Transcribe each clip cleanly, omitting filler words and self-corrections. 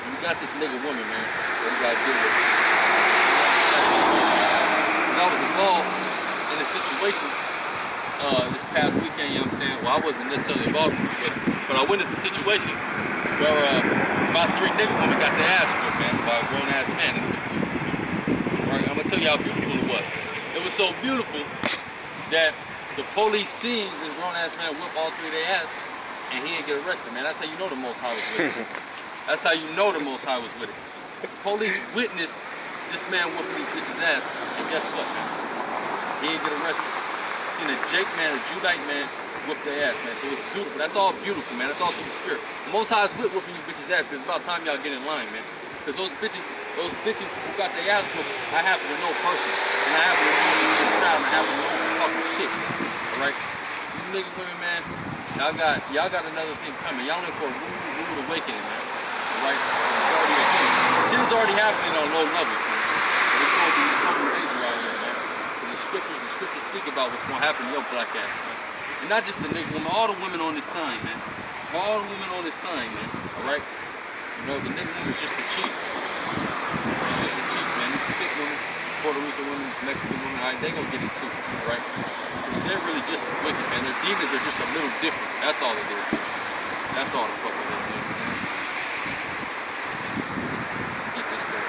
You got this nigga woman, man, that you gotta deal with. And I was involved in a situation this past weekend, you know what I'm saying? Well, I wasn't necessarily involved in it, but I witnessed a situation where about 3 nigga women got their ass whipped, man, by a grown ass man. Right, I'm gonna tell you how beautiful it was. It was so beautiful that the police seen this grown ass man whip all 3 of their ass, and he didn't get arrested, man. That's how you know the Most High was with it. That's how you know the Most High was with it. Police witnessed this man whooping these bitches' ass, and guess what, man? He didn't get arrested. Seen a Jake man, a Judite man, whoop their ass, man. So it's beautiful. That's all beautiful, man. That's all through the spirit. The Most High is with whooping you bitches' ass, because it's about time y'all get in line, man. Because those bitches who got their ass whooped, I happen to know person. And I happen to know them in the crowd, and I happen to know them talking shit, alright? You nigga women, man, y'all got another thing coming. Y'all in for a rude awakening, man. Alright? It's already a thing. Shit is already happening on low levels, man. But it's gonna be major out here, man. Because the scriptures speak about what's gonna happen to your black ass, man. And not just the nigga woman, all the women on this sign, man. All the women on this sign, man. Alright? You know, the nigga woman's just the chief. Just the chief, man. These stick women, Puerto Rican women, these Mexican women, alright, they gonna get it too, alright? Because they're really just as wicked, man. Their demons are just a little different. That's all it is. That's all the fuck it is, man. Get this thing.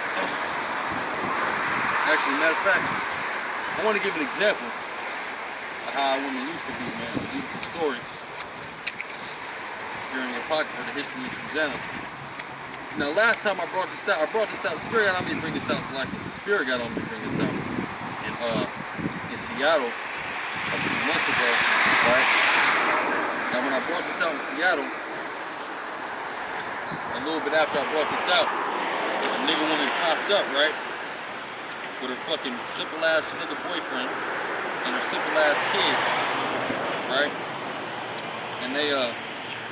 Actually, matter of fact, I want to give an example of how women used to be, man. A beautiful story. Here in the Apocrypha, the history of Susana. Now, last time I brought this out, the Spirit got on me to bring this out, so like the Spirit got on me to bring this out in Seattle a few months ago, right? Now, when I brought this out in Seattle, a little bit after I brought this out, a nigga woman popped up, right? With her fucking simple ass nigga boyfriend and her simple ass kids, right? And they,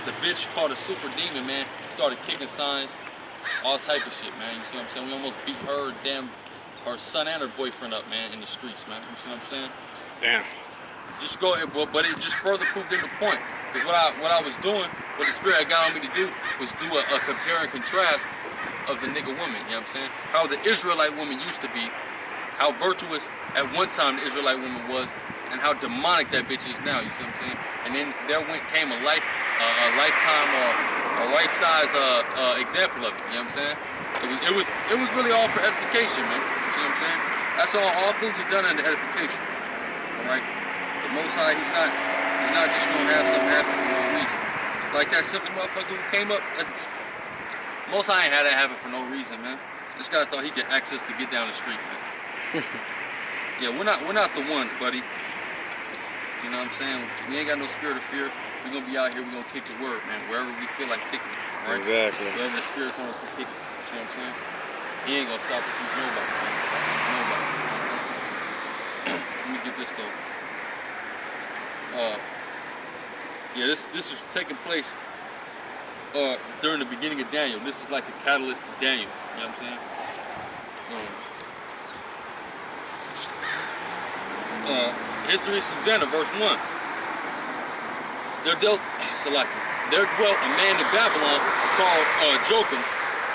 the bitch called a super demon, man, started kicking signs. All type of shit, man. You see what I'm saying? We almost beat her son and her boyfriend up, man, in the streets, man. You see what I'm saying? Damn. Just go, but it just further proved in the point. Because what I was doing, what the Spirit had got on me to do, was do a compare and contrast of the nigga woman. You know what I'm saying? How the Israelite woman used to be, how virtuous at one time the Israelite woman was, and how demonic that bitch is now. You see what I'm saying? And then came a lifetime or a life-size example of it. You know what I'm saying? It was really all for edification, man. You see what I'm saying? That's all things are done under edification. All right. The Most High, he's not just gonna have something happen for no reason. Like that simple motherfucker who came up. Most High ain't had that happen for no reason, man. This guy thought he could access to get down the street, man. Yeah, we're not the ones, buddy. You know what I'm saying? We ain't got no spirit of fear. We're gonna be out here, we're gonna kick the word, man, wherever we feel like kicking it. Right? Exactly. Wherever the Spirit's on us to kick it. You know what I'm saying? He ain't gonna stop us, he's nobody. Nobody. Let me get this though. Yeah, this was taking place during the beginning of Daniel. This is like the catalyst to Daniel. You know what I'm saying? History of Susana, verse 1. There dwelt a man in Babylon called Joachim,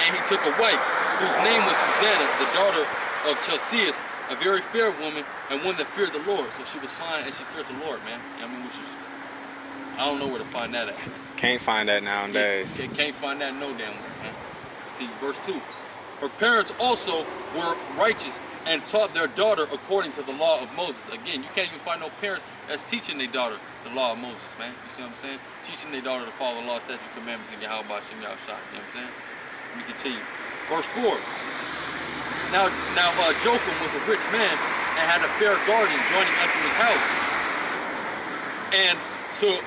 and he took a wife whose name was Susana, the daughter of Chelseas, a very fair woman and one that feared the Lord. So she was fine and she feared the Lord, man. I mean, which is, I don't know where to find that at, man. Can't find that nowadays. Yeah, can't find that no damn way, man. See, verse 2. Her parents also were righteous and taught their daughter according to the law of Moses. Again, you can't even find no parents that's teaching their daughter the law of Moses, man. You see what I'm saying? Teaching their daughter to follow the law, statutes, commandments, and Yahweh Shem Yahweh Shah. You know what I'm saying? Let me continue. Verse 4. Now Joachim was a rich man and had a fair garden joining unto his house. And to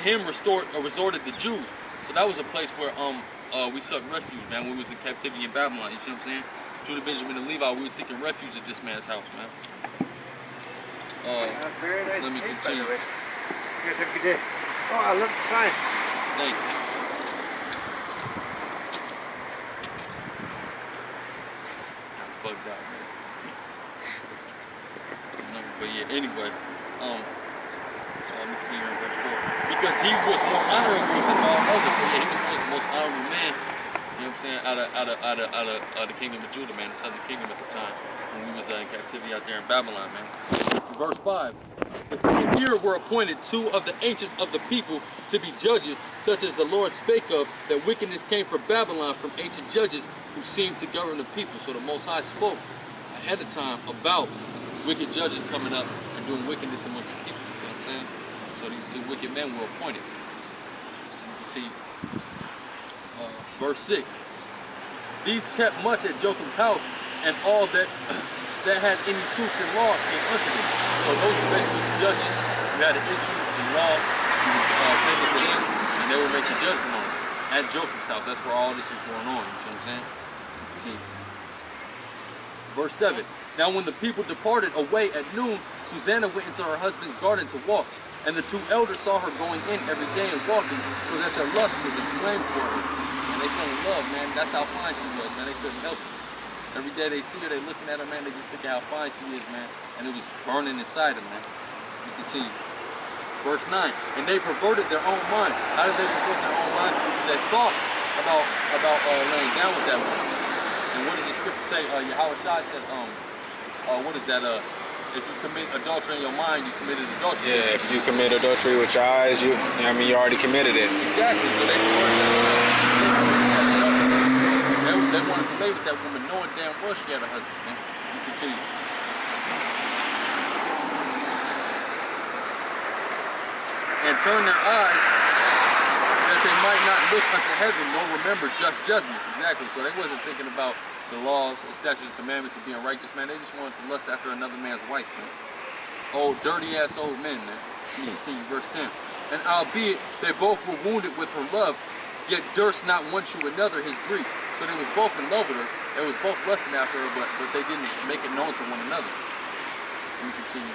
him resorted the Jews. So that was a place where we sought refuge, man, when we was in captivity in Babylon. You see what I'm saying? Judah, Benjamin, and Levi, we were seeking refuge at this man's house, man. Very nice. Let me continue. Yes, if you did. Oh, I love the sign. Thank you. That's bugged out, man. But yeah, anyway, let me see here in verse 4. Because he was more honorable than all others. So yeah, he was the most honorable man. You know what I'm saying? Out of the kingdom of Judah, man, the southern kingdom at the time, when we was in captivity out there in Babylon, man. Verse 5. The same year were appointed 2 of the ancients of the people to be judges, such as the Lord spake of, that wickedness came from Babylon from ancient judges who seemed to govern the people. So the Most High spoke ahead of time about wicked judges coming up and doing wickedness amongst the people. You know what I'm saying? So these 2 wicked men were appointed. Continue. Verse 6. These kept much at Jotham's house, and all that had any suits in law came unto them. So those were basically judges who had an issue in law, you would take it to them, and they would make a judgment on it. At Jotham's house, that's where all this was going on. You know what I'm saying? Continue. Verse 7. Now when the people departed away at noon, Susana went into her husband's garden to walk, and the 2 elders saw her going in every day and walking, so that their lust was inflamed for her. And they fell in love, man. That's how fine she was, man. They couldn't help it. Every day they see her, they looking at her, man. They just think how fine she is, man. And it was burning inside them, man. We continue. Verse 9. And they perverted their own mind. How did they pervert their own mind? They thought about laying down with that woman. And what does the scripture say? Yahweh Shai said, what is that? If you commit adultery in your mind, you committed adultery. Yeah, if you commit adultery with your eyes, you already committed it. Exactly. So they wanted to lay with that woman, knowing damn well she had a husband, man. We continue. And turn their eyes that they might not look unto heaven, nor remember just judgments. Exactly. So they wasn't thinking about the laws, the statutes, and commandments of being righteous, man. They just wanted to lust after another man's wife, man. Old, dirty-ass old men, man. We continue, verse 10. And albeit they both were wounded with her love, yet durst not one shew another his grief. So they was both in love with her. They was both lusting after her, but they didn't make it known to one another. Let me continue.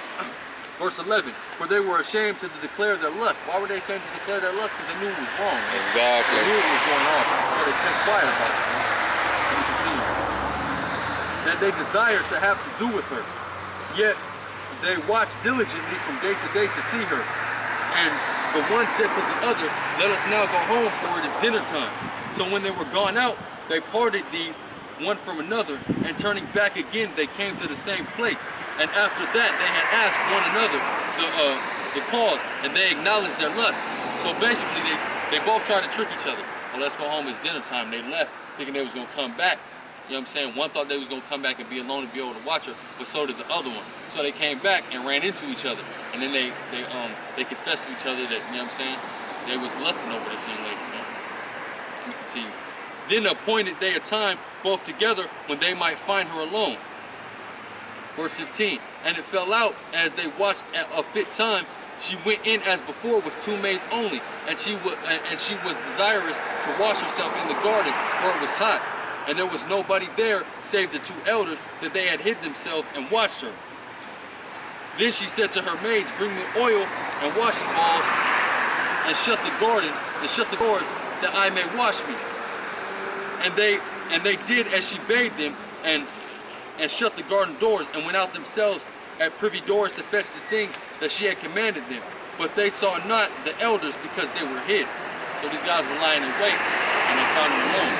Verse 11. For they were ashamed to declare their lust. Why were they ashamed to declare their lust? Because they knew it was wrong. Man. Exactly. They knew it was going on. So they kept quiet about it. Man. Let me continue. That they desired to have to do with her. Yet they watched diligently from day to day to see her. And the one said to the other, let us now go home, for it is dinner time. So when they were gone out, they parted the one from another, and turning back again, they came to the same place. And after that, they had asked one another the cause, and they acknowledged their lust. So basically, they both tried to trick each other. Well, let's go home, it's dinner time. They left, thinking they was going to come back. You know what I'm saying? One thought they was going to come back and be alone and be able to watch her, but so did the other one. So they came back and ran into each other. And then they confessed to each other that, you know what I'm saying, they was lusting over this young lady. You know? Let me continue. Then appointed they a time both together when they might find her alone. Verse 15. And it fell out as they watched at a fit time, she went in as before with 2 maids only, and she was desirous to wash herself in the garden, for it was hot. And there was nobody there save the 2 elders, that they had hid themselves and watched her. Then she said to her maids, bring me oil and washing balls, and shut the garden, and shut the door, that I may wash me. And they did as she bade them, and shut the garden doors, and went out themselves at privy doors to fetch the things that she had commanded them. But they saw not the elders, because they were hid. So these guys were lying in wait, and they found them alone.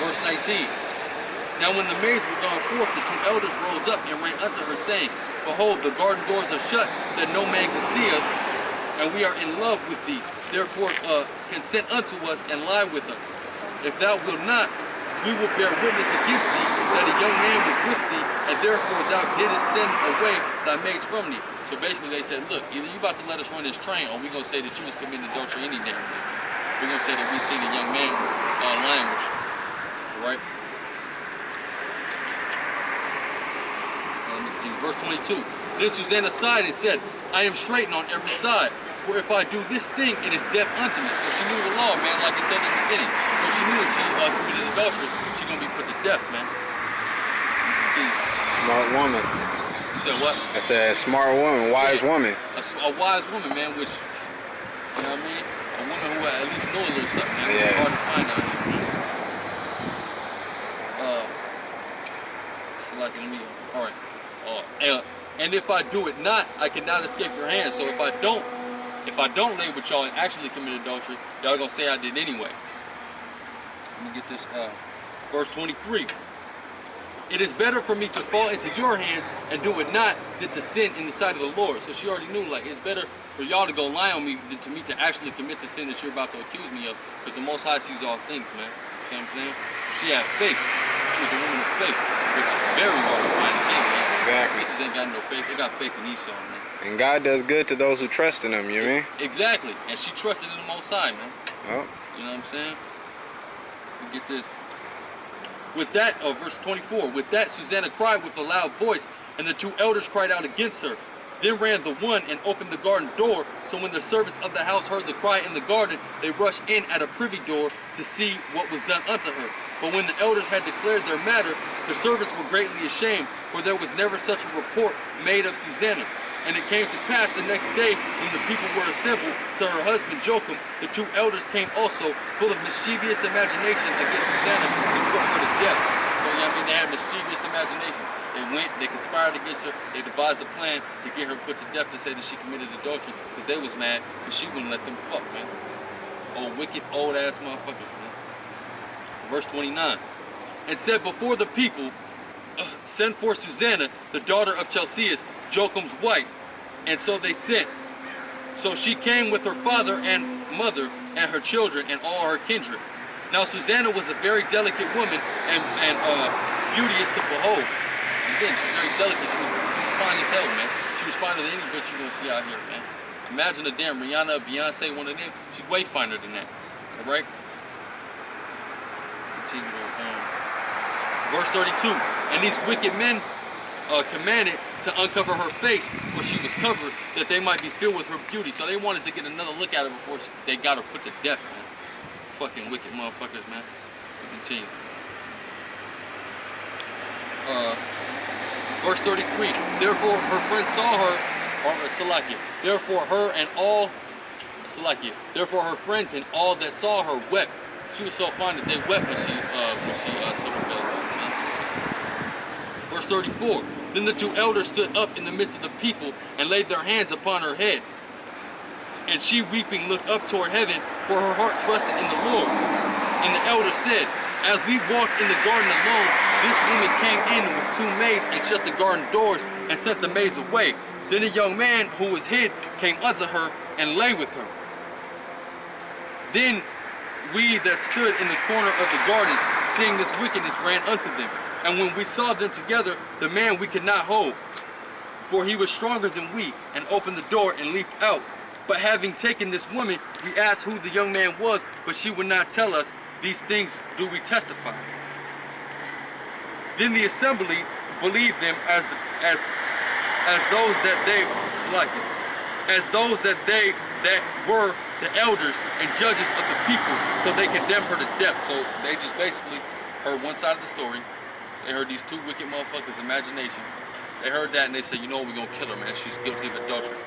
Verse 19. Now when the maids were gone forth, the 2 elders rose up and ran unto her, saying, behold, the garden doors are shut, that no man can see us, and we are in love with thee. Therefore consent unto us, and lie with us. If thou wilt not, we will bear witness against thee, that a young man was with thee, and therefore thou didst send away thy maids from thee. So basically they said, look, either you about to let us run this train, or we're going to say that you was committing adultery any damn day. We're going to say that we seen a young man lying with you. Right? Verse 22. Then Susana sighed and said, I am straitened on every side, for if I do this thing, it is death unto me. So she knew the law, man, like I said in the beginning. So she knew if she committed adultery, she's going to be put to death, man. Smart woman. You said what? I said smart woman, wise woman. A wise woman, man, which, you know what I mean? A woman who at least knows a little something, man. Yeah. It's hard to find out here, man. So like, let me, all right. And if I do it not, I cannot escape your hand. So if I don't lay with y'all and actually commit adultery, y'all gonna say I did anyway. Let me get this, verse 23. It is better for me to fall into your hands and do it not than to sin in the sight of the Lord. So she already knew, like, it's better for y'all to go lie on me than to me to actually commit the sin that you're about to accuse me of, because the Most High sees all things, man. You know what I'm saying? She had faith. She was a woman of faith, which is very hard to find again, man. Exactly. Bitches ain't got no faith. They got faith in Esau, man. And God does good to those who trust in him, you mean? Exactly. And she trusted in the Most High, man. Oh. You know what I'm saying? We get this. With that, verse 24, with that Susana cried with a loud voice, and the two elders cried out against her. Then ran the one and opened the garden door, so when the servants of the house heard the cry in the garden, they rushed in at a privy door to see what was done unto her. But when the elders had declared their matter, the servants were greatly ashamed, for there was never such a report made of Susana. And it came to pass the next day, when the people were assembled to her husband Jocham, the two elders came also, full of mischievous imagination against Susana, to put her to death. So, you know what I mean? They had mischievous imagination. They went, they conspired against her, they devised a plan to get her put to death, to say that she committed adultery, because they was mad, because she wouldn't let them fuck, man. Old wicked, old-ass motherfuckers, man. Verse 29. And said before the people, send for Susana, the daughter of Chelcias, Jocham's wife. And so they sent. So she came with her father and mother and her children and all her kindred. Now Susana was a very delicate woman and beauteous to behold. Again, she's very delicate. She was fine as hell, man. She was finer than any bitch you're gonna see out here, man. Imagine a damn Rihanna, Beyonce, one of them. She's way finer than that. All right. Continue on. Verse 32. And these wicked men commanded to uncover her face, for she was covered, that they might be filled with her beauty. So they wanted to get another look at her before they got her put to death, man. Fucking wicked motherfuckers, man. We continue. Verse 33. Therefore her friends saw her, or Salakia. Therefore her and all, Salakia. Therefore her friends and all that saw her wept. She was so fine that they wept when she took her veil off, man. Verse 34. Then the two elders stood up in the midst of the people and laid their hands upon her head. And she, weeping, looked up toward heaven, for her heart trusted in the Lord. And the elders said, as we walked in the garden alone, this woman came in with two maids and shut the garden doors and sent the maids away. Then a young man who was hid came unto her and lay with her. Then we that stood in the corner of the garden, seeing this wickedness, ran unto them. And when we saw them together, the man we could not hold, for he was stronger than we, and opened the door and leaped out. But having taken this woman, we asked who the young man was, but she would not tell us. These things do we testify. Then the assembly believed them as those that they selected, as those that were the elders and judges of the people, so they condemned her to death. So they just basically heard one side of the story. They heard these two wicked motherfuckers' imagination. They heard that and they said, you know what, we're gonna kill her, man. She's guilty of adultery.